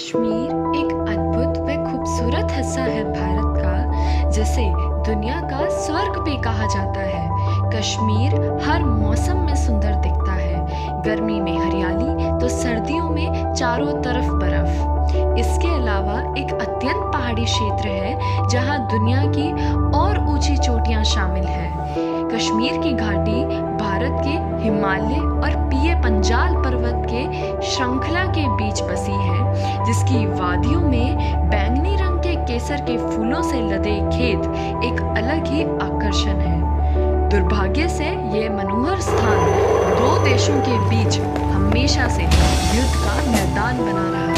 कश्मीर एक अद्भुत व खूबसूरत हिस्सा है भारत का, जिसे दुनिया का स्वर्ग भी कहा जाता है। कश्मीर हर मौसम में सुंदर दिखता है। गर्मी में हरियाली तो सर्दियों में चारों तरफ बर्फ। इसके अलावा एक अत्यंत पहाड़ी क्षेत्र है जहां दुनिया की और ऊंची चोटियां शामिल हैं। कश्मीर की घाटी भारत के हिमालय और पीए पंजाल पर्वत के श्रृंखला के बीच बसी है, जिसकी वादियों में बैंगनी रंग के केसर के फूलों से लदे खेत एक अलग ही आकर्षण है। दुर्भाग्य से ये मनोहर स्थान दो देशों के बीच हमेशा से युद्ध का मैदान बना रहा है।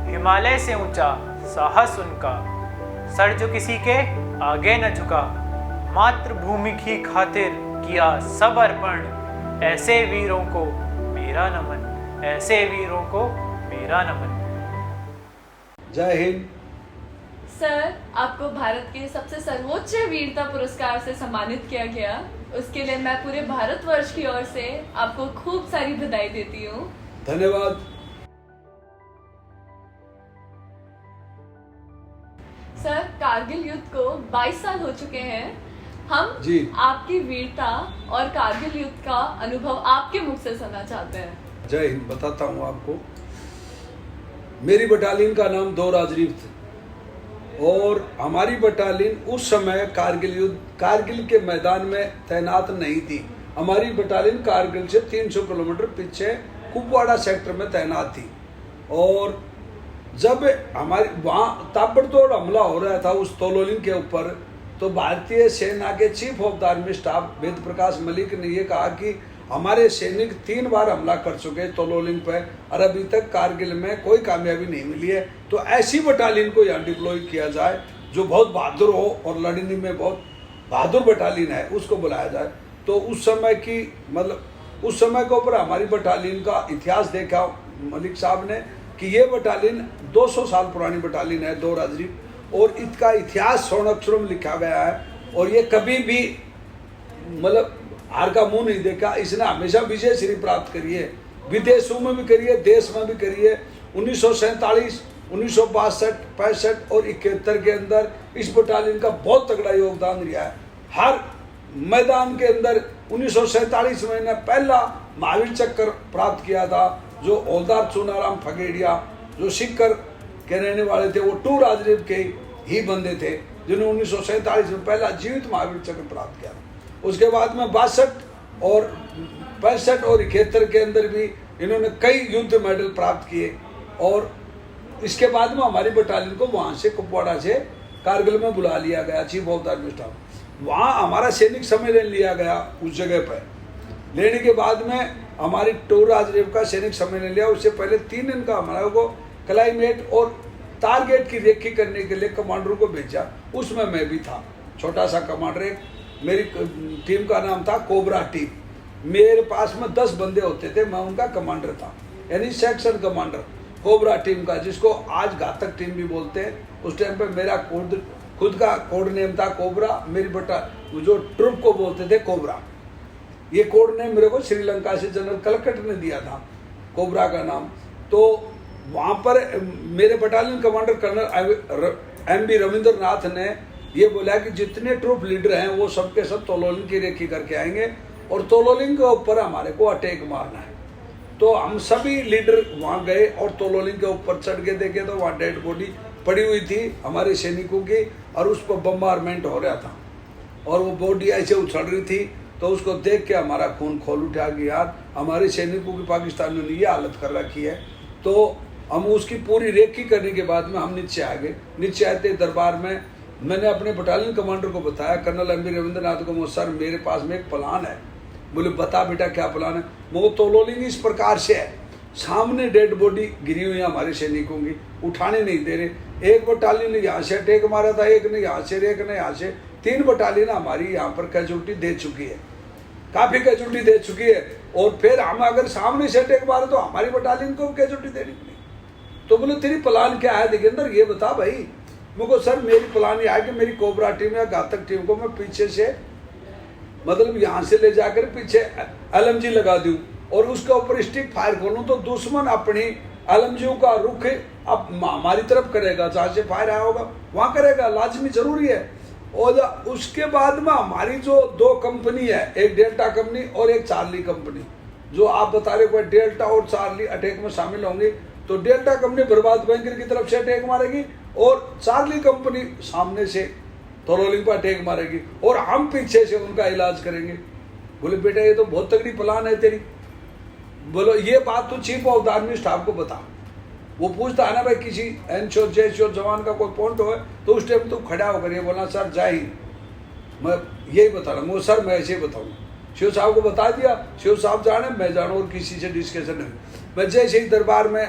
हिमालय से ऊंचा साहस उनका, सर जो किसी के आगे न झुका। मातृभूमि की खातिर किया सब अर्पण, ऐसे वीरों को मेरा नमन, ऐसे वीरों को मेरा नमन। जय हिंद। सर, आपको भारत के सबसे सर्वोच्च वीरता पुरस्कार से सम्मानित किया गया। उसके लिए मैं पूरे भारतवर्ष की ओर से आपको खूब सारी बधाई देती हूँ। धन्यवाद। सर, कारगिल युद्ध को 22 साल हो चुके हैं। हम जी आपकी वीरता और कारगिल युद्ध का अनुभव आपके मुख से सुनना चाहते हैं। जय हिंद। बताता हूँ आपको। मेरी बटालियन का नाम दो राजरीफ थे और हमारी बटालियन उस समय कारगिल के मैदान में तैनात नहीं थी। हमारी बटालियन कारगिल से 300 किलोमीटर पीछे कुपवाड़ा सेक्टर में तैनात थी। और जब हमारी वहाँ ताबड़तोड़ हमला हो रहा था उस तोलोलिंग के ऊपर, तो भारतीय सेना के chief of the army staff Ved Prakash Malik ने ये कहा कि हमारे सैनिक 3 बार हमला कर चुके तोलोलिंग पर और अभी तक कारगिल में कोई कामयाबी नहीं मिली है। तो ऐसी बटालियन को यहाँ डिप्लॉय किया जाए जो बहुत बहादुर हो और लड़ने में बहुत बहादुर बटालियन है, उसको बुलाया जाए। तो उस समय के ऊपर हमारी बटालियन का इतिहास देखा मलिक साहब ने कि ये बटालियन 200 साल पुरानी बटालियन है, दो राजरी, और इसका इतिहास स्वर्ण अक्षरों में लिखा गया है। और ये कभी भी हार का मुंह नहीं देखा। इसने हमेशा विजय श्री प्राप्त करी है, विदेशों में भी करी है, देश में भी करी है। 1947, 1962, 65 और 71 के अंदर इस बटालियन का बहुत तगड़ा योगदान रहा है। हर मैदान के अंदर 1947 में ने पहला महावीर चक्र प्राप्त किया था, जो हौलदार चुनाराम फगेड़िया जो सिक्कर के रहने वाले थे, वो 2 राजरीफ के ही बंदे थे जिन्होंने 1947 में पहला जीवित महावीर चक्र प्राप्त किया। उसके बाद में 62 और 65 और 71 के अंदर भी इन्होंने कई युद्ध मेडल प्राप्त किए। और इसके बाद में हमारी बटालियन को वहाँ से कुपवाड़ा से कारगिल में बुला लिया गया chief of the army staff. वहाँ हमारा सैनिक सम्मेलन लिया गया उस जगह पर। लेने के बाद में हमारी 2 राजरीफ का सैनिक सम्मेलन लिया। उससे पहले 3 दिन का हमारा को क्लाइमेट और टारगेट की रेखी करने के लिए कमांडरों को भेजा। उसमें मैं भी था, छोटा सा कमांडर। एक मेरी टीम का नाम था कोबरा टीम। मेरे पास में 10 बंदे होते थे, मैं उनका कमांडर था, यानी सेक्शन कमांडर कोबरा टीम का, जिसको आज घातक टीम भी बोलते हैं। उस टाइम पे मेरा खुद का कोड नेम था कोबरा। मेरी जो ट्रुप को बोलते थे कोबरा। ये कोड नेम मेरे को श्रीलंका से जनरल कलकट ने दिया था, कोबरा का नाम। तो वहाँ पर मेरे battalion commander colonel MB Ravindranath ने ये बोला कि जितने ट्रूप लीडर हैं वो सबके सब तोलोलिंग की रेखी करके आएंगे और तोलोलिंग के ऊपर हमारे को अटैक मारना है। तो हम सभी लीडर वहाँ गए और तोलोलिंग के ऊपर चढ़ के देखे तो वहाँ डेड बॉडी पड़ी हुई थी हमारे सैनिकों की, और उस पर बम्बारमेंट हो रहा था और वो बॉडी ऐसे उछल रही थी। तो उसको देख के हमारा खून खोल उठा कि यार हमारे सैनिकों की पाकिस्तानियों ने ये हालत कर रखी है। तो हम उसकी पूरी रेखी करने के बाद में हम नीचे आ गए। नीचे आते दरबार में मैंने अपने बटालियन कमांडर को बताया, कर्नल MB रविंद्रनाथ को, सर मेरे पास में एक प्लान है। बोले बता बेटा क्या प्लान है। वो तोलोलिंग इस प्रकार से है, सामने डेड बॉडी गिरी हुई है हमारे सैनिकों की, उठाने नहीं दे रहे। एक बटालियन ने यहाँ से अटैक मारा था, एक ने यहाँ से, एक ने यहाँ से। 3 बटालियन हमारी यहाँ पर कैजुअल्टी दे चुकी है, काफ़ी कैजुअल्टी दे चुकी है। और फिर हम अगर सामने से अटैक मारे तो हमारी बटालियन को कैजुअल्टी देनी पड़ेगी। तो बोले तेरी प्लान क्या है दिगेंद्र, ये बता भाई। मैं को सर मेरी प्लान ये है कि मेरी कोबरा टीम या घातक टीम को मैं पीछे से मतलब यहाँ से ले जाकर पीछे LMG लगा दूं और उसके ऊपर स्टिक फायर खोलूं, तो दुश्मन अपनी LMG का रुख अब हमारी तरफ करेगा, जहाँ से फायर आया होगा वहाँ करेगा, लाजमी जरूरी है। और उसके बाद में हमारी जो 2 कंपनी है, एक डेल्टा कंपनी और एक चार्ली कंपनी, जो आप बता रहे हो डेल्टा और चार्ली अटैक में शामिल होंगे, तो डेल्टा कंपनी बर्बाद बैंकर की तरफ से अटैक मारेगी और चार्ली कंपनी सामने से तोलोलिंग पर अटैक मारेगी और हम पीछे से उनका इलाज करेंगे। बोले बेटा ये तो बहुत तगड़ी प्लान है तेरी। बोलो ये बात तो chief of the army staff को बता। वो पूछता है ना भाई किसी एनश्योर जेश्योर जवान का कोई पॉइंट हो तो उस टाइम तो खड़ा होकर ये बोलना सर जय हिंद, मैं यही बता रहा हूँ सर, मैं ऐसे बताऊँगा। शिव साहब को बता दिया, शिव साहब जाने मैं जानूँ और किसी से डिस्कशन नहीं। मैं जैसे ही दरबार में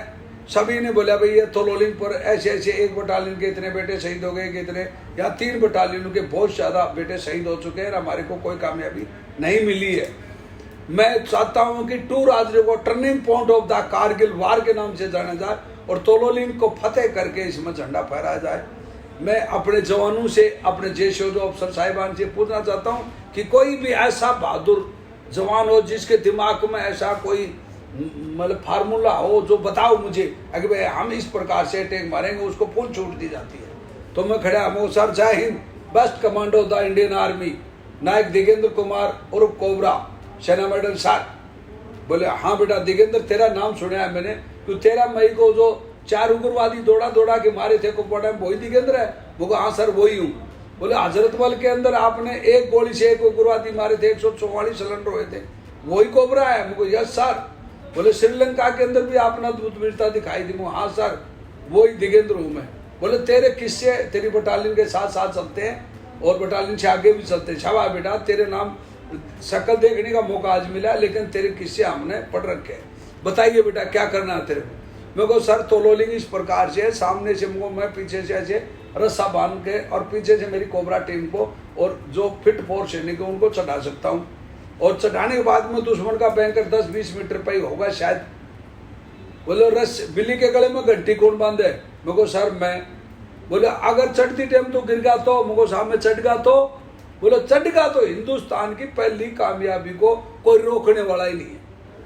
सभी ने बोला भाई ये तोलोलिंग पर ऐसे ऐसे 1 बटालियन के इतने बेटे शहीद हो गए, कितने या 3 बटालियनों के बहुत ज़्यादा बेटे शहीद हो चुके हैं, हमारे को कोई कामयाबी नहीं मिली है। मैं चाहता हूँ कि 2 राज्यों को turning point of the Kargil war के नाम से जाना जाए और तोलोलिंग को फतेह करके इसमें झंडा फहराया जाए। मैं अपने जवानों से, अपने जेशों अफसर साहिबान से पूछना चाहता हूँ कि कोई भी ऐसा बहादुर जवान हो जिसके दिमाग में ऐसा कोई मतलब फार्मूला हो जो बताओ मुझे अगर भाई हम इस प्रकार से अटैक मारेंगे, उसको पूंछ छूट दी जाती है। तो मैं खड़ा हूँ सर जय हिंद, best commando of the Indian army Naik Digendra Kumar उर्फ कोबरा, सेना मेडल सर। बोले हाँ बेटा दिगेंद्र तेरा नाम सुना है मैंने, तो 13 मई को जो 4 उग्रवादी दौड़ा के मारे थे कुपवाड़ा में वही दिगेंद्र है? वो हाँ सर वही हूँ। बोले हजरतबल के अंदर आपने 1 गोली से 1 उग्रवादी मारे थे, 144 सिलेंडर हुए थे, वही कोबरा है? मुझे यस सर। बोले श्रीलंका के अंदर भी आपने अद्भुत वीरता दिखाई दी? हाँ सर वही दिगेंद्र हूँ मैं। बोले तेरे किस्से तेरी बटालियन के साथ साथ चलते हैं और बटालियन से आगे भी चलते हैं। शाबाश बेटा, तेरे नाम शक्ल देखने का मौका आज मिला, लेकिन तेरे किस्से हमने पढ़ रखे हैं। बताइए बेटा क्या करना है तेरे को? मेरे को सर तोलोलिंग इस प्रकार से सामने से मैं पीछे से ऐसे रस्सा बांध के और पीछे से मेरी कोबरा टीम को और जो फिट फोर सैनिक है उनको चढ़ा सकता हूँ, और चढ़ाने के बाद में दुश्मन का बैंकर 10-20 मीटर पे ही होगा शायद। बोले रस बिल्ली के गले में घंटी कौन बांधे? मेरे को सर मैं। बोले अगर चढ़ती टाइम तो गिर गया तो? मेरे को सामने चढ़ गया तो? बोले चढ़ गया तो हिंदुस्तान की पहली कामयाबी को कोई रोकने वाला ही नहीं है,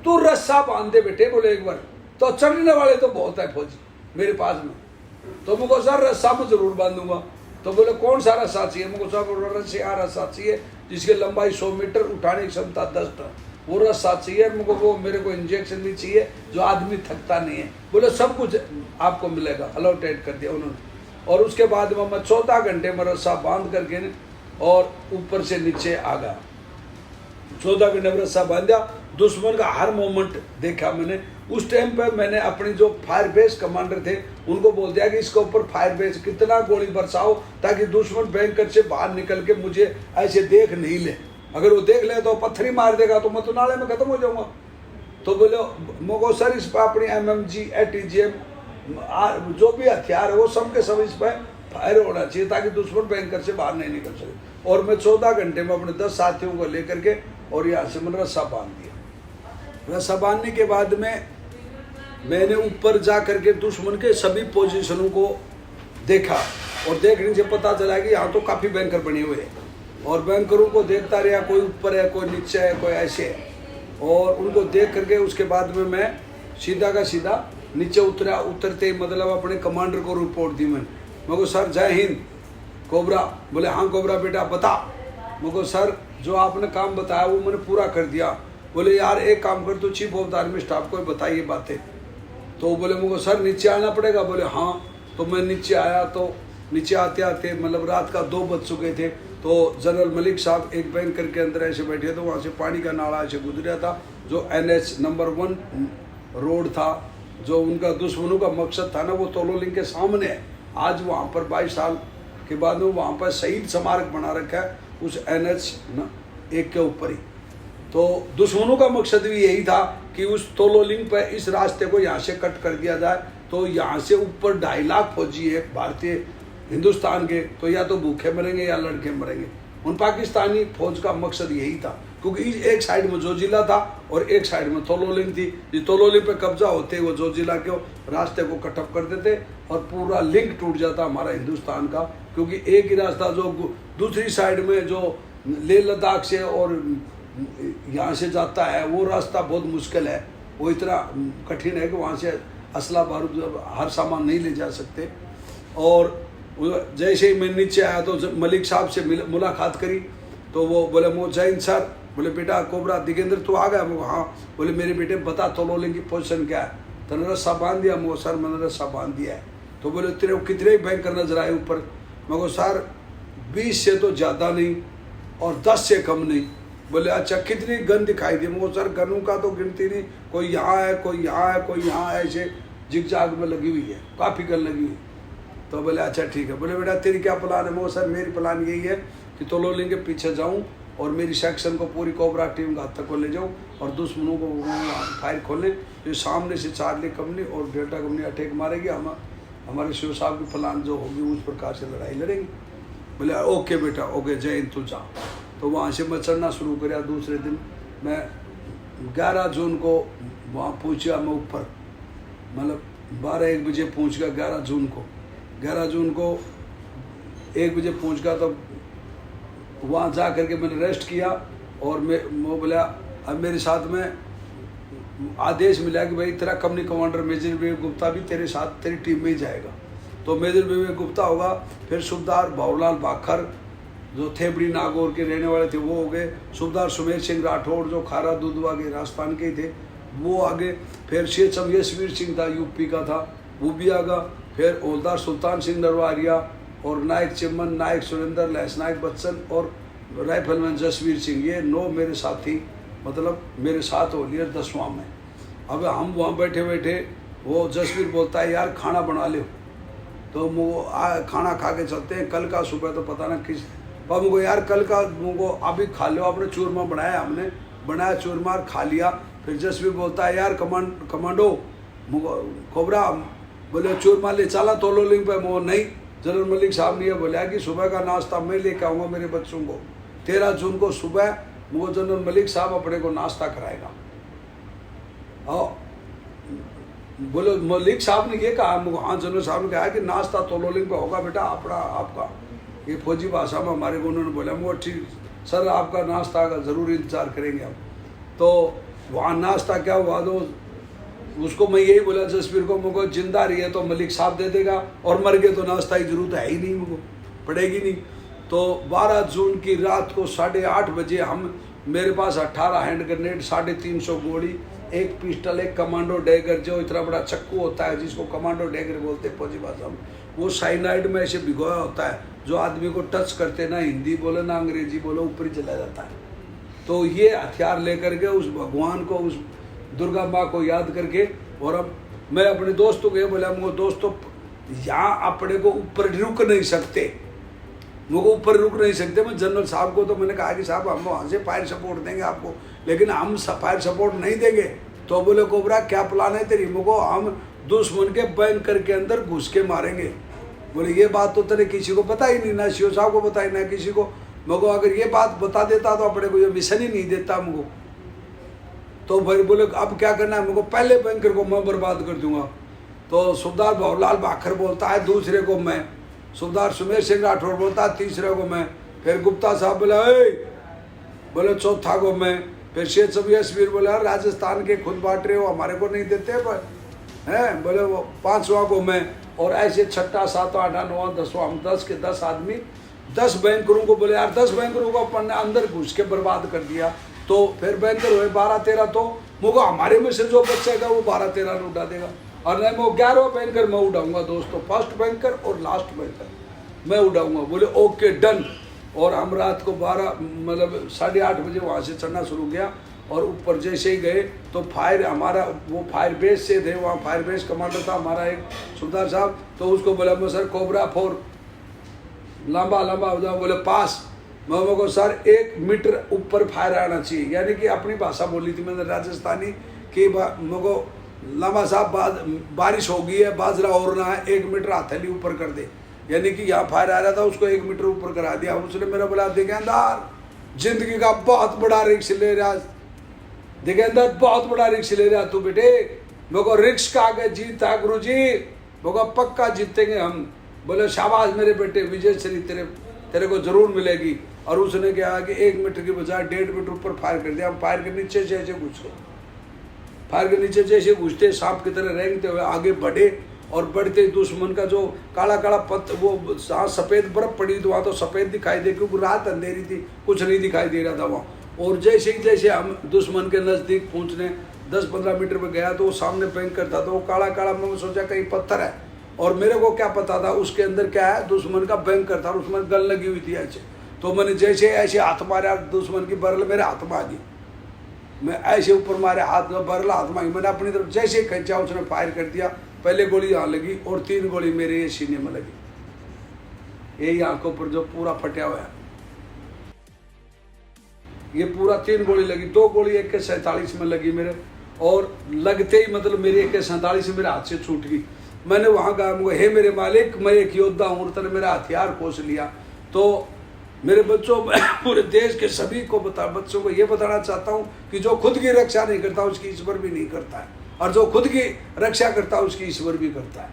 तू रस्सा बांध दे बेटे। बोले एक बार तो चढ़ने वाले तो बहुत है फौजी मेरे पास में, तो मेरे को सर रस्सा में जरूर बांधूंगा। तो बोले कौन सा रस्सा चाहिए? मेरे को सर रस्सा रस्सा चाहिए जिसकी लंबाई 100 मीटर, उठाने की क्षमता 10 टन, वो रस्सा चाहिए मेरे को। वो मेरे को इंजेक्शन भी चाहिए जो आदमी थकता नहीं है। बोले सब कुछ आपको मिलेगा, अलॉटेड कर दिया उन्होंने। और उसके बाद में मैं 14 घंटे में रस्सा बांध करके और ऊपर से नीचे आ गया। 14 घंटे में रस्सा बांधा, दुश्मन का हर मोमेंट देखा मैंने। उस टाइम पे मैंने अपनी जो फायर बेस कमांडर थे उनको बोल दिया कि इसके ऊपर फायर बेस कितना गोली बरसाओ ताकि दुश्मन बैंकर से बाहर निकल के मुझे ऐसे देख नहीं ले। अगर वो देख ले तो पत्थरी मार देगा तो मैं तो नाले में खत्म हो जाऊंगा। तो बोले मुझको सर इस पर अपनी MMG ATGM जो भी हथियार है वो सब के सब इस पर फायर होना चाहिए ताकि दुश्मन बैंकर से बाहर नहीं निकल सके। और मैं 14 घंटे में अपने 10 साथियों को लेकर के और यहाँ से मैंने रस्सा बांध दिया। रस्सा बांधने के बाद में मैंने ऊपर जा करके दुश्मन के सभी पोजीशनों को देखा और देखने से पता चला कि यहाँ तो काफ़ी बैंकर बने हुए हैं। और बैंकरों को देखता रहा, कोई ऊपर है, कोई नीचे है, कोई ऐसे है। और उनको देख करके उसके बाद में मैं सीधा का सीधा नीचे उतरा। उतरते ही मतलब अपने कमांडर को रिपोर्ट दी मैं को सर जय हिंद कोबरा। बोले हाँ कोबरा बेटा बता। मैं को सर जो आपने काम बताया वो मैंने पूरा कर दिया। बोले यार एक काम कर, तो chief of the army staff को बताइए बातें। तो बोले मुझको सर नीचे आना पड़ेगा। बोले हाँ। तो मैं नीचे आया, तो नीचे आते आते मतलब रात का 2 बज चुके थे। तो जनरल मलिक साहब एक बैंकर के अंदर ऐसे बैठे थे, वहाँ से पानी का नाला ऐसे गुजरा था जो NH नंबर 1 रोड था, जो उनका दुश्मनों का मकसद था ना वो तोलोलिंग के सामने है। आज वहाँ पर 22 साल के बाद में वहाँ पर शहीद स्मारक बना रखा है उस NH 1 के ऊपर ही। तो दुश्मनों का मकसद भी यही था कि उस तोलोलिंग पर इस रास्ते को यहाँ से कट कर दिया जाए, तो यहाँ से ऊपर 2.5 लाख फौजी है भारतीय हिंदुस्तान के, तो या तो भूखे मरेंगे या लड़के मरेंगे। उन पाकिस्तानी फौज का मकसद यही था। क्योंकि एक साइड में जोजिला था और एक साइड में तोलोलिंग थी। ये तोलोलिंग पे कब्जा होते ही वो जोजिला के रास्ते को कटअप कर देते और पूरा लिंक टूट जाता हमारा हिंदुस्तान का, क्योंकि एक ही रास्ता जो दूसरी साइड में जो लेह लद्दाख से और यहाँ से जाता है वो रास्ता बहुत मुश्किल है, वो इतना कठिन है कि वहाँ से असला बारूद हर सामान नहीं ले जा सकते। और जैसे ही मैं नीचे आया तो मलिक साहब से मुलाकात करी तो वो बोले मो जैन सर, बोले बेटा कोबरा दिगेंद्र तू आ गया? मुझे हाँ। बोले मेरे बेटे बता तोलोलिंग की पोजीशन क्या है? तूने रस्सा बांध दिया? मुझे सर मैंने रस्सा बांध दिया है। तो बोले तेरे को कितने बैंकर नजर आए ऊपर? मगर सर 20 से तो ज़्यादा नहीं और 10 से कम नहीं। बोले अच्छा कितनी गन दिखाई दी? मुझे सर गनों का तो गिनती नहीं, कोई यहाँ है कोई यहाँ है कोई यहाँ है, ऐसे जिगजाग में लगी हुई है, काफ़ी गन लगी हुई। तो बोले अच्छा ठीक है। बोले बेटा तेरी क्या प्लान है? मुझे सर मेरी प्लान यही है कि तोलोलिंग के पीछे जाऊँ और मेरी सेक्शन को पूरी कोबरा टीम का तक को ले जाऊँ और दुश्मनों को फायर खोलें। जो सामने से चार्ली कंपनी और डेल्टा कंपनी अटैक मारेगी, हम हमारे शिव साहब की प्लान जो होगी उस प्रकार से लड़ाई लड़ेंगे। बोले ओके बेटा ओके, जय हिंद, तू जा। तो वहाँ से मैं चढ़ना शुरू किया। दूसरे दिन मैं 11 जून को वहाँ पहुँचा, मैं ऊपर मतलब 12-1 बजे पहुँच गया। 11 जून को 1 बजे पहुँच गया। तो वहाँ जा करके मैंने रेस्ट किया और मैं वो बोला अब मेरे साथ में आदेश मिला कि भाई तेरा कंपनी कमांडर मेजर विवेक गुप्ता भी तेरे साथ तेरी टीम में ही जाएगा। तो मेजर विवेक गुप्ता होगा, फिर सूबेदार बाबूलाल बाखर जो थेबड़ी नागौर के रहने वाले थे वो हो गए, सूबेदार सुमेर सिंह राठौड़ जो खारा दुधवा के राजस्थान के थे वो आगे, फिर शेषम यशवीर सिंह था यूपी का था वो भी आगा, फिर हौलदार सुल्तान सिंह नरवारिया और नायक चिमन, नायक सुरेंद्र, लहस नायक बच्चन और राइफलमैन जसवीर सिंह, ये 9 मेरे साथी मतलब मेरे साथ हो लिया 10वां में। अब हम वहाँ बैठे बैठे वो जसवीर बोलता है यार खाना बना लो, तो वो खाना खा के चलते हैं। कल का सुबह तो पता ना किस पर मुझको यार कल का मुझको अभी खा लो, आपने चूरमा बनाया, हमने बनाया चूरमा खा लिया। फिर जसवीर बोलता है यार कमांडो मुझको कोबरा बोले चूरमा ले चला तोलोलिंग पे। वो नहीं, जनरल मलिक साहब ने यह बोला कि सुबह का नाश्ता मैं लेके आऊँगा मेरे बच्चों को। 13 जून को सुबह मुझको जनरल मलिक साहब अपने को नाश्ता कराएगा। और बोले मलिक साहब ने ये कहा मुझको, हाँ जनरल साहब ने कहा कि नाश्ता तोलोलिंग पे होगा बेटा अपना आपका, ये फौजी भाषा में हमारे को उन्होंने बोला। मुझे ठीक सर आपका नाश्ता का ज़रूर इंतज़ार करेंगे हम। तो वहाँ नाश्ता क्या हुआ तो उसको मैं यही बोला जसवीर को, मुझको जिंदा रही है तो मलिक साहब दे देगा और मर गए तो नाश्ता की जरूरत है ही नहीं, मुझको पड़ेगी नहीं। तो 12 जून की रात को 8:30 बजे हम मेरे पास 18 हैंड ग्रेनेड, 350 गोली, एक पिस्टल, एक कमांडो डैगर जो इतना बड़ा चक्कू होता है जिसको कमांडो डैगर बोलते हैं फौजी भाषा में, वो साइनाइड में ऐसे भिगोया होता है जो आदमी को टच करते ना हिंदी बोले ना अंग्रेजी बोले ऊपर ही चला जाता है। तो ये हथियार लेकर के उस भगवान को उस दुर्गा माँ को याद करके और अब मैं अपने दोस्तों को ये बोला मुझे दोस्तों यहाँ अपने को ऊपर रुक नहीं सकते, मुझको ऊपर रुक नहीं सकते। मैं जनरल साहब को तो मैंने कहा कि साहब हम वहाँ से फायर सपोर्ट देंगे आपको, लेकिन हम फायर सपोर्ट नहीं देंगे। तो बोले कोबरा क्या प्लान है तेरी? मुझको हम दुश्मन के बैंकर के अंदर घुस के मारेंगे। बोले ये बात तो तेरे किसी को पता ही नहीं, ना शिव साहब को पता ही ना किसी को। मुझको अगर ये बात बता देता तो अपने को ये मिशन ही नहीं देता मुझको। तो फिर बोले अब क्या करना है? मुझको पहले बैंकर को मैं बर्बाद कर दूंगा। तो सूबेदार बाबूलाल बाखर बोलता है दूसरे को मैं, सूबेदार सुमेर सिंह राठौड़ बोलता है तीसरे को मैं, फिर गुप्ता साहब बोले चौथा को मैं, फिर शेख यशवीर बोला राजस्थान के खुद बांट रहे हो हमारे को नहीं देते पर हैं, बोले वो 5वां को मैं, और ऐसे 6, 7, 8, 9, 10वां हम 10 के 10 आदमी 10 बैंकरों को बोले यार 10 बैंकरों को अपन ने अंदर घुस के बर्बाद कर दिया। तो फिर बैंकर हुए 12-13, तो मुझको हमारे में से जो बचेगा वो 12-13 उठा देगा और नहीं वो 11 बैंकर मैं उठाऊंगा दोस्तों, फर्स्ट बैंकर और लास्ट बैंकर मैं उठाऊंगा। बोले ओके डन। और हम रात को 12 मतलब 8:30 बजे वहाँ से चढ़ना शुरू किया और ऊपर जैसे ही गए तो फायर हमारा वो फायर बेस से थे, वहाँ फायर बेस कमांडर था हमारा एक सूबेदार साहब, तो उसको बोला मैं सर कोबरा 4 लंबा हो जाओ, बोले पास। मैं को सर 1 मीटर ऊपर फायर आना चाहिए, यानी कि अपनी भाषा बोली थी मैंने राजस्थानी कि मुझको लंबा साहब बारिश हो गई है, बाजरा ओरना है, 1 मीटर हथेली ऊपर कर दे, यानी कि यहाँ फायर आ रहा था उसको 1 मीटर ऊपर करा दिया। उसने मेरा बोला दिगेंदार जिंदगी का बहुत बड़ा रिक्स ले रहा दिगेंदर, बहुत बड़ा रिक्स ले रहा तू बेटे। मेरे को रिक्स का आगे जीत है गुरु जी, मेरे को पक्का जीतेंगे हम। बोले शाबाश मेरे बेटे विजय श्री, तेरे को जरूर मिलेगी। और उसने क्या कि 1 मीटर की बजाय 1.5 मीटर ऊपर फायर कर दिया। हम फायर के नीचे से ऐसे घुस गए, फायर के नीचे जैसे घुसते सांप की तरह रेंगते हुए आगे बढ़े। और बढ़ते दुश्मन का जो काला काला पत्थर, वो सफ़ेद बर्फ पड़ी तो वहाँ तो सफ़ेद दिखाई दे, क्योंकि रात अंधेरी थी, कुछ नहीं दिखाई दे रहा था वहाँ। और जैसे जैसे हम दुश्मन के नज़दीक पहुँचने 10-15 मीटर पे गया तो वो सामने भयंकर था, तो वो काला काला, मैंने सोचा कहीं पत्थर है। और मेरे को क्या पता था उसके अंदर क्या है, दुश्मन का भयंकर था, उसमें गन लगी हुई थी ऐसे। तो मैंने जैसे ऐसे हाथ मारा, दुश्मन की बरल मेरे हाथ में आ गई। मैं ऐसे ऊपर मारे, हाथ में बरल हाथ में आई। मैंने अपनी तरफ जैसे खींचा, उसने फायर कर दिया। पहले गोली यहाँ लगी और 3 गोली मेरे ये सीने में लगी, यही आंखों पर जो पूरा फटा हुआ है, ये पूरा 3 गोली लगी। 2 गोली AK-47 में लगी मेरे, और लगते ही मतलब मेरी AK-47 मेरे हाथ से छूट गई। मैंने वहाँ कहा, हे मेरे मालिक, मैं एक योद्धा हूँ और तूने मेरा हथियार खोस लिया। तो मेरे बच्चों, पूरे देश के सभी को बच्चों को ये बताना चाहता हूँ कि जो खुद की रक्षा नहीं करता उसकी ईश्वर भी नहीं करता है, और जो खुद की रक्षा करता है उसकी ईश्वर भी करता है।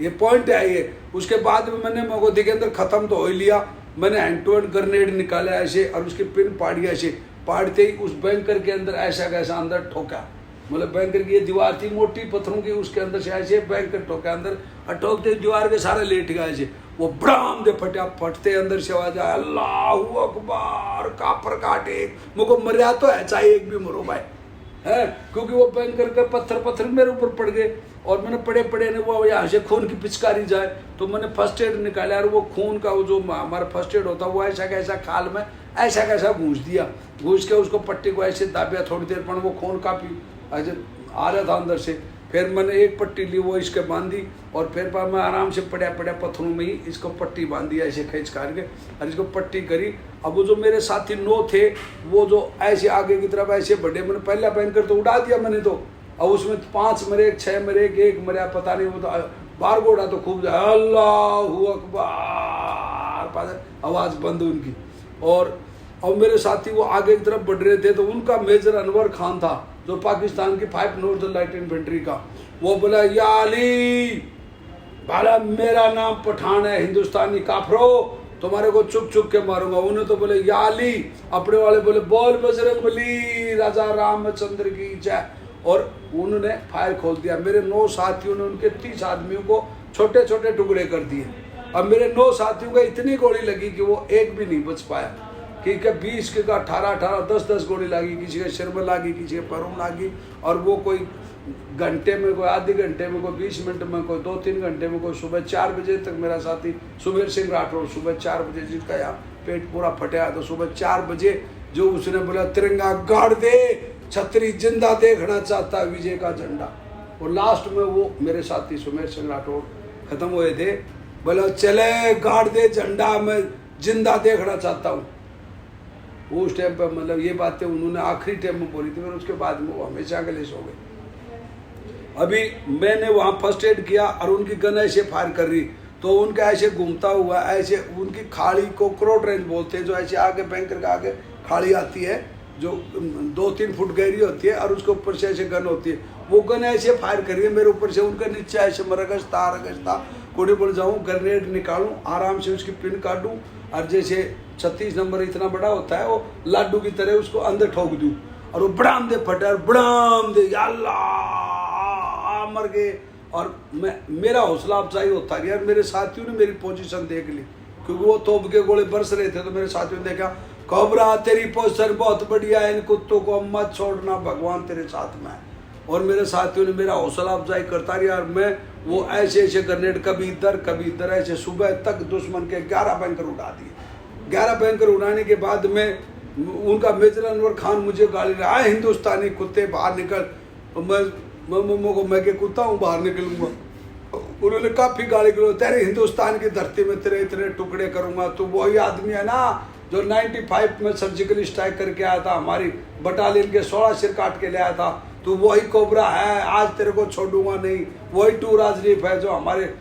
ये पॉइंट है ये। उसके बाद में मैंने मेरे को दिगेंदर खत्म तो हो ही लिया। मैंने हैंड टू हैंड ग्रेनेड निकाला ऐसे, और उसकी पिन पाड़ी ऐसे। पाड़ते ही उस बैंकर के अंदर ऐसा कैसा अंदर ठोका, मतलब बैंकर की ये दीवार थी मोटी पत्थरों की, उसके अंदर से ऐसे बैंकर ठोका अंदर, और ठोकते दीवार के सारे लेट गए ऐसे। वो ब्राम दे फटा, फटते अंदर से आवाज आया, अल्लाहू अकबर, कापर काटे। मुझको मरिया तो है, चाहे एक भी मरो भाई है, क्योंकि वो बैंकर के पत्थर मेरे ऊपर पड़ गए। और मैंने पड़े पड़े ने वो यहाँ से खून की पिचकारी जाए, तो मैंने फर्स्ट एड निकाला, और वो खून का वो जो हमारा फर्स्ट एड होता है वो ऐसा कैसा खाल में ऐसा कैसा घूस दिया, घूस के उसको पट्टी को ऐसे दाबिया थोड़ी देर, पर वो खून काफी ऐसे आ रहा था अंदर से। फिर मैंने एक पट्टी ली, वो इसके बांधी, और फिर मैं आराम से पड़ा पत्थरों में ही इसको पट्टी बांधी ऐसे खींच कर के, और इसको पट्टी करी। अब वो जो मेरे साथी 9 थे, वो जो ऐसे आगे की तरफ ऐसे बढ़े, मैंने पहला बैंकर तो उड़ा दिया मैंने तो। अब उसमें 5 मरे, 6 मरे, 1 मरा, पता नहीं, वो तो बार को उड़ा तो खूब जाए, अल्लाहू अकबर, आवाज़ बंद उनकी। और मेरे साथी वो आगे की तरफ बढ़ रहे थे, तो उनका मेजर अनवर खान था, जो पाकिस्तान की 5 नॉर्दर्न लाइट इन्फेंट्री का। वो बोला, या अली, भाला मेरा नाम पठान है, हिंदुस्तानी काफरो, तुम्हारे को चुप चुप के मारूंगा। उन्हें तो बोले, या अली, अपने वाले बोले, बोल बजरंगबली, राजा रामचंद्र की जय। और उन्होंने फायर खोल दिया। मेरे 9 साथियों ने उनके 30 आदमियों को छोटे छोटे टुकड़े कर दिए। अब मेरे 9 साथियों को इतनी गोली लगी कि वो एक भी नहीं बच पाया, कि 20 के का 18 10 गोली लगी, किसी के सिर में लगी, किसी के पैरों में लगी। और वो कोई घंटे में, कोई आधे घंटे में, कोई 20 मिनट में, कोई 2-3 घंटे में, कोई सुबह 4 बजे तक। मेरा साथी सुमेर सिंह राठौर सुबह 4 बजे, जिसका यहाँ पेट पूरा फटा, तो सुबह 4 बजे जो उसने बोला, तिरंगा गाड़ दे, छतरी जिंदा देखना चाहता है विजय का झंडा। और लास्ट में वो मेरे साथी सुमेर सिंह राठौर खत्म हुए थे, बोला चले गाड़ दे झंडा, मैं जिंदा देखना चाहता हूँ। उस टाइम पर मतलब ये बातें उन्होंने आखिरी टाइम में बोली थी, फिर उसके बाद में वो हमेशा के लिए सो गए। अभी मैंने वहाँ फर्स्ट एड किया, और उनकी गन ऐसे फायर कर रही, तो उनका ऐसे घूमता हुआ ऐसे, उनकी खाड़ी को क्रोट रेंज बोलते हैं, जो ऐसे आगे बैंकर का आगे खाड़ी आती है, जो 2-3 फुट गहरी होती है, और उसके ऊपर से ऐसे गन होती है। वो गन ऐसे फायर करिए मेरे ऊपर से, उनका नीचे ऐसे रगजता कोड़ी बोल जाऊँ, ग्रेनेड निकालूँ, आराम से उसकी पिन काटूँ, और जैसे 36 नंबर इतना बड़ा होता है, वो लाडू की तरह उसको अंदर ठोक दूँ, और वो बड़ाम दे फटा, और बड़ाम दे, अल्लाह, मर गए। और मेरा हौसला अफजाई होता गया। मेरे साथियों ने मेरी पोजीशन देख ली, क्योंकि वो तोप के गोले बरस रहे थे, तो मेरे साथियों ने देखा, कोबरा तेरी पोजीशन बहुत बढ़िया है, इन कुत्तों को मत छोड़ना, भगवान तेरे साथ में है। और मेरे साथियों ने मेरा हौसला अफजाई करता रहा, और मैं वो ऐसे ऐसे ग्रेनेड कभी इधर ऐसे सुबह तक दुश्मन के 11 बैंकर उड़ा दिए। 11 बैंकर उड़ाने के बाद में उनका मेजर अनवर खान मुझे गाली रहा, हिंदुस्तानी कुत्ते बाहर निकल। तो मैं के कुत्ता हूँ, बाहर निकलूंगा। उन्होंने काफी गाली करो, तेरे हिंदुस्तान की धरती में तेरे इतने टुकड़े करूंगा। तो वही आदमी है ना जो 95 में सर्जिकल स्ट्राइक करके आया था, हमारी बटालियन के 16 सिर काट के ले आया था। तो वही कोबरा है, आज तेरे को छोड़ूंगा नहीं। वही टू राजदीप है जो हमारे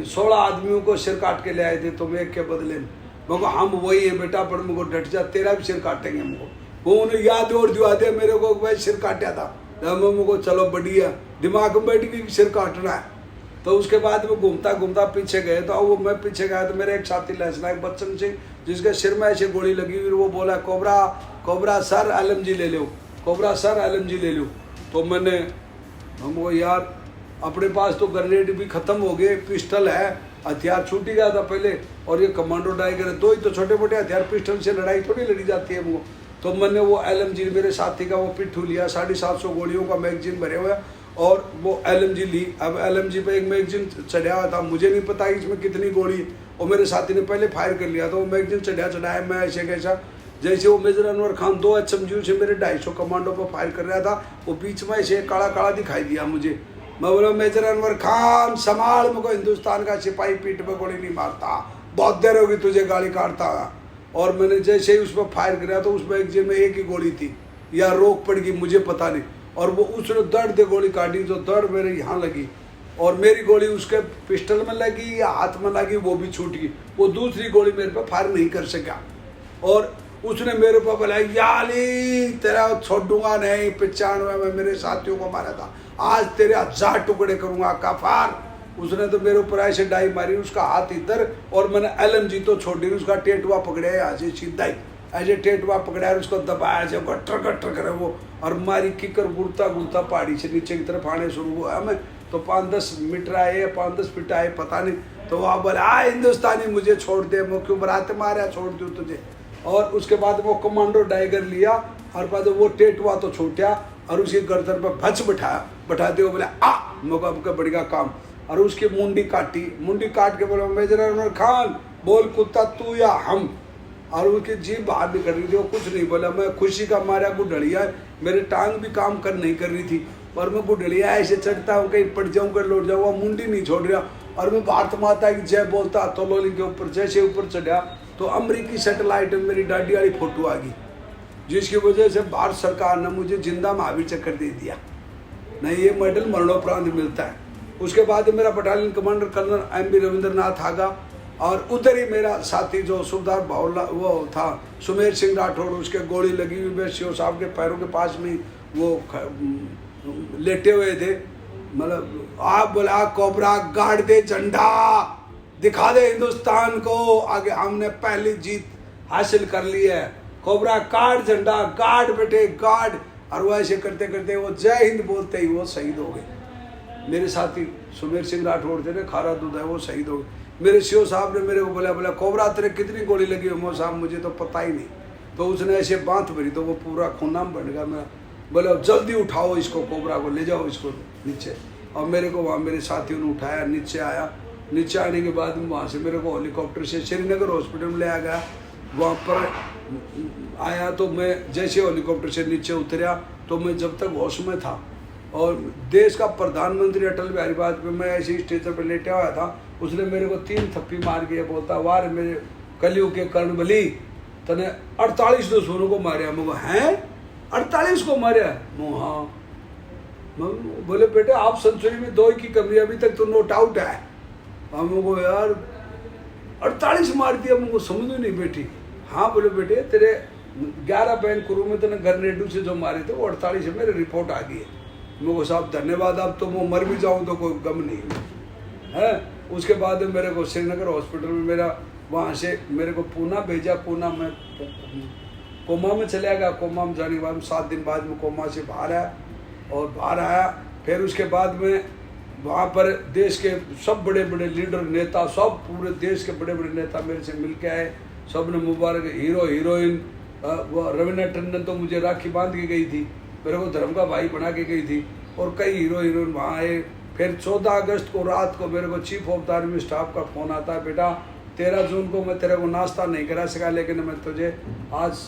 16 आदमियों को सिर काट के ले आए थे, तुम एक के बदले में। मैं को हम वही है बेटा, पर मेरे को डट जा, तेरा भी सिर काटेंगे हमको। वो उन्हें याद और दिवा दिया मेरे को, भाई सिर काटा था। मेरे को चलो बढ़िया, दिमाग में बैठ गई सिर काटना है। तो उसके बाद वो घूमता घूमता पीछे गए, तो वो मैं पीछे गया तो मेरे एक साथी लहसना एक बच्चन सिंह, जिसके सिर में ऐसे गोली लगी हुई, वो बोला कोबरा कोबरा सर LMG ले लो, कोबरा सर LMG ले लो। तो मैंने हमको यार अपने पास तो ग्रेनेड भी खत्म हो गए, पिस्टल है, हथियार छूट ही गया था पहले, और ये कमांडो टाइगर, दो ही तो छोटे मोटे हथियार, पिस्टल से लड़ाई थोड़ी लड़ी जाती है हमको। तो मैंने वो LMG मेरे साथी का वो पिट्ठू लिया, 750 गोलियों का मैगजीन भरे हुए, और वो LMG ली। अब LMG पे एक मैगजीन चढ़ा हुआ था, मुझे नहीं पता इसमें कितनी गोली, और मेरे साथी ने पहले फायर कर लिया, तो वो मैगजीन चढ़ाया, मैं ऐसे कैसा जैसे वो मेजर अनवर खान 2 HMG से मेरे 250 कमांडो पर फायर कर रहा था, वो बीच में ऐसे काला काला दिखाई दिया मुझे। मैं बोला मेजर अनवर खान संभाल, मुझको हिंदुस्तान का सिपाही पीठ पे गोली नहीं मारता, बहुत देर होगी तुझे गाली काटता। और मैंने जैसे ही उस पर फायर कराया तो उस मैगजीन में एक ही गोली थी, या रोक पड़ गई मुझे पता नहीं, और वो उसने दर्द दे गोली काटी, जो दर्द मेरे यहाँ लगी, और मेरी गोली उसके पिस्टल में लगी या हाथ में लगी, वो भी छूट गई। वो दूसरी गोली मेरे पे फायर नहीं कर सका, और उसने मेरे पर बोला याली तेरा छोड़ूंगा नहीं, 95 में मेरे साथियों को मारा था, आज तेरे 1000 टुकड़े करूंगा काफार। उसने तो मेरे ऊपर ऐसे डाई मारी, उसका हाथ इधर, और मैंने LMG तो छोड़ दी, उसका टेटुआ पकड़े ऐसे सीधा ही ऐसे टेटुआ पकड़ा, और उसको दबाया जो गट्टर गट्टर करे वो, और मारी किकर गुड़ता गुड़ता पहाड़ी से नीचे की तरफ आने शुरू हुआ हमें। तो 5-10 मीटर आए, 5-10 फीट आए पता नहीं, तो वहाँ बोला हिंदुस्तानी मुझे छोड़ दे, मैं क्यों बराते मारा, छोड़ दूँ तुझे। और उसके बाद वो कमांडो टाइगर लिया, और बाद वो टेटुआ तो छूटा, और उसकी गर्दन पर भच बैठाते हुए बोले आ मौका का बढ़िया काम, और उसकी मुंडी काटी, मुंडी काट के बोला मेजर अनवर खान बोल कुत्ता तू या हम, और उसकी जीभ बाहर निकल रही थी, वो कुछ नहीं बोला। मैं खुशी का मारा गुडड़िया, मेरे टांग भी काम कर नहीं कर रही थी, और मैं गुडड़िया ऐसे चढ़ता हूँ, कहीं पड़ जाऊँ कहीं लौट जाऊँ, मुंडी नहीं छोड़ रहा, और मैं भारत माता की जय बोलता तलोली के ऊपर। जैसे ऊपर चढ़ा तो अमेरिकी सैटेलाइट में मेरी दाढ़ी वाली फोटो आ गई, जिसकी वजह से भारत सरकार ने मुझे जिंदा महावीर चक्र दे दिया। नहीं, ये मेडल मरणोपरांत मिलता है। उसके बाद मेरा battalion commander colonel MB Ravindranath Aga, और उधर ही मेरा साथी जो सुबेदार बावला वो था सुमेर सिंह राठौड़, उसके गोली लगी हुई, मैं CO साहब के पैरों के पास में वो लेटे हुए थे। मतलब आप बोला कोबरा गाड़ दे झंडा, दिखा दे हिंदुस्तान को, आगे हमने पहली जीत हासिल कर ली है, कोबरा गाड़ झंडा, गाड़ बेटे गाड़। और वो ऐसे करते करते वो जय हिंद बोलते ही वो शहीद हो गए। मेरे साथी सुमेर सिंह राठौड़ थे ना, खारा दूध है, वो शहीद हो गए। मेरे CO साहब ने मेरे को बोला कोबरा तेरे कितनी गोली लगी हो साहब, मुझे तो पता ही नहीं। तो उसने ऐसे बांध भरी तो वो पूरा खूना में बन गया। मैं बोला जल्दी उठाओ इसको, कोबरा को ले जाओ इसको नीचे। और मेरे को वहाँ मेरे साथियों ने उठाया, नीचे आया। नीचे आने के बाद में वहाँ से मेरे को हेलीकॉप्टर से श्रीनगर हॉस्पिटल में ले आ गया। वहाँ पर आया तो मैं जैसे हेलीकॉप्टर से नीचे उतरा तो मैं जब तक होश में था, और देश का प्रधानमंत्री अटल बिहारी वाजपेयी, मैं ऐसे ही स्टेज पर लेटा हुआ था, उसने मेरे को 3 थप्पी मार के बोलता वार मेरे कलयुग के कर्ण बली, तने 48 दुश्मनों को मारा। मैं हैं 48 को मारा? हाँ। बोले बेटे आप सेंचुरी में 2 की कमी, अभी तक तो नोट आउट है। हमको यार 48 मार दिया, मुझको समझ में नहीं बैठी। हाँ बोले बेटे तेरे 11 बैंक क्रू में तेने ग्रेनेडू से जो मारे थे वो 48 है, मेरी रिपोर्ट आ गई है। मुझको साहब धन्यवाद, अब तो मैं मर भी जाऊँ तो कोई गम नहीं है। उसके बाद मेरे को श्रीनगर हॉस्पिटल में मेरा वहाँ से मेरे को पूना भेजा। पूना में कोमा में चला गया। कोमा में जाने के बाद 7 दिन बाद में कोमा से बाहर आया, और बाहर आया फिर उसके बाद में वहाँ पर देश के सब बड़े बड़े लीडर नेता, सब पूरे देश के बड़े बड़े नेता मेरे से मिल के आए। सब ने मुबारक, हीरो हीरोइन, वो रवीना टंडन तो मुझे राखी बांध के गई थी, मेरे को धर्म का भाई बना के गई थी, और कई हीरो हीरोइन वहाँ आए। फिर 14 अगस्त को रात को मेरे को chief of the army staff का फ़ोन आता है, बेटा 13 जून को मैं तेरे को नाश्ता नहीं करा सका, लेकिन मैं तुझे आज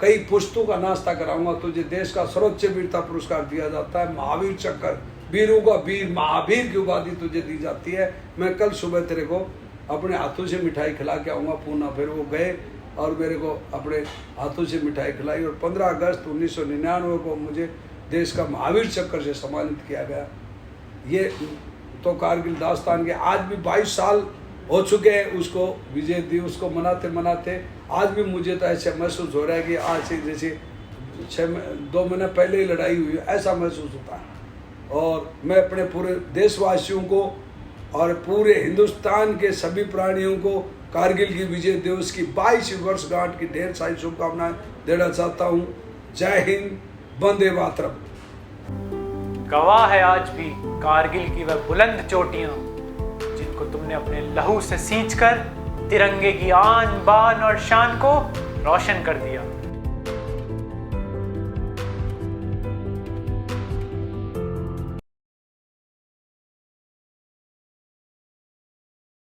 कई पुश्तों का नाश्ता कराऊंगा। तुझे देश का सर्वोच्च वीरता पुरस्कार दिया जाता है, महावीर चक्र, वीरों का वीर, महावीर की उपाधि तुझे दी जाती है। मैं कल सुबह तेरे को अपने हाथों से मिठाई खिला के आऊँगा पूना। फिर वो गए और मेरे को अपने हाथों से मिठाई खिलाई, और 15 अगस्त 1999 को मुझे देश का महावीर चक्र से सम्मानित किया गया। ये तो कारगिल दास्तान के आज भी 22 साल हो चुके हैं, उसको विजय दिवस को मनाते मनाते आज भी मुझे तो ऐसा महसूस हो रहा है कि आज से जैसे 2 महीने पहले ही लड़ाई हुई ऐसा महसूस होता है। और मैं अपने पूरे देशवासियों को और पूरे हिंदुस्तान के सभी प्राणियों को कारगिल की विजय दिवस की 22वीं वर्षगांठ की ढेर सारी शुभकामनाएं देना चाहता हूं। जय हिंद, वंदे मातरम। गवाह है आज भी कारगिल की वह बुलंद चोटियां जिनको तुमने अपने लहू से सींचकर तिरंगे की आन बान और शान को रोशन कर दिया।